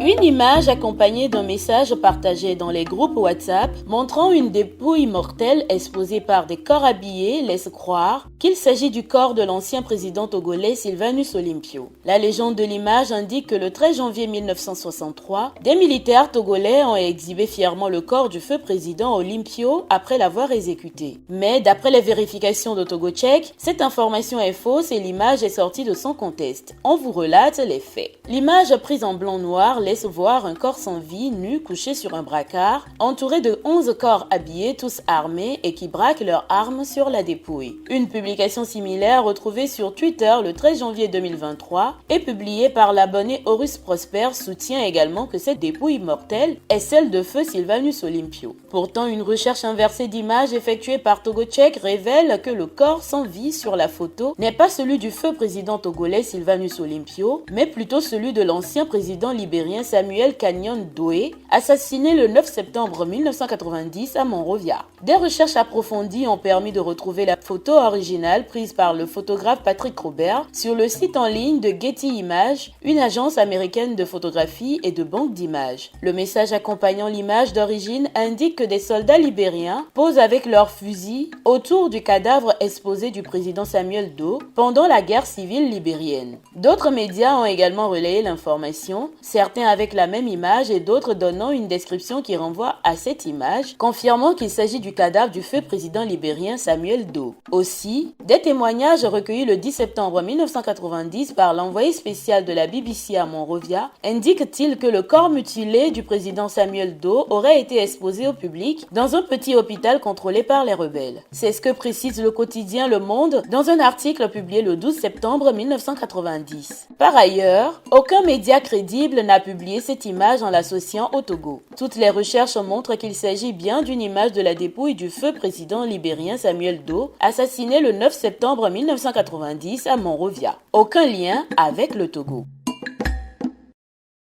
Une image accompagnée d'un message partagé dans les groupes WhatsApp montrant une dépouille mortelle exposée par des corps habillés laisse croire qu'il s'agit du corps de l'ancien président togolais Sylvanus Olympio. La légende de l'image indique que le 13 janvier 1963, des militaires togolais ont exhibé fièrement le corps du feu président Olympio après l'avoir exécuté. Mais d'après les vérifications de TogoCheck, cette information est fausse et l'image est sortie de son contexte. On vous relate les faits. L'image prise en blanc-noir laisse voir un corps sans vie nu couché sur un braquard, entouré de 11 corps habillés, tous armés et qui braquent leurs armes sur la dépouille. Une publication similaire retrouvée sur Twitter le 13 janvier 2023 et publiée par l'abonné Horus Prosper soutient également que cette dépouille mortelle est celle de feu Sylvanus Olympio. Pourtant, une recherche inversée d'images effectuée par TogoCheck révèle que le corps sans vie sur la photo n'est pas celui du feu président togolais Sylvanus Olympio, mais plutôt celui de l'ancien président libérien Samuel Canyon Doe, assassiné le 9 septembre 1990 à Monrovia. Des recherches approfondies ont permis de retrouver la photo originale prise par le photographe Patrick Robert sur le site en ligne de Getty Images, une agence américaine de photographie et de banque d'images. Le message accompagnant l'image d'origine indique que des soldats libériens posent avec leurs fusils autour du cadavre exposé du président Samuel Doe pendant la guerre civile libérienne. D'autres médias ont également relayé l'information, certains avec la même image et d'autres donnant une description qui renvoie à cette image, confirmant qu'il s'agit du cadavre du feu président libérien Samuel Doe. Aussi, des témoignages recueillis le 10 septembre 1990 par l'envoyé spécial de la BBC à Monrovia indiquent-ils que le corps mutilé du président Samuel Doe aurait été exposé au public dans un petit hôpital contrôlé par les rebelles. C'est ce que précise le quotidien Le Monde dans un article publié le 12 septembre 1990. Par ailleurs, aucun média crédible n'a publié cette image en l'associant au Togo. Toutes les recherches montrent qu'il s'agit bien d'une image de la dépouille du feu président libérien Samuel Doe, assassiné le 9 septembre 1990 à Monrovia. Aucun lien avec le Togo.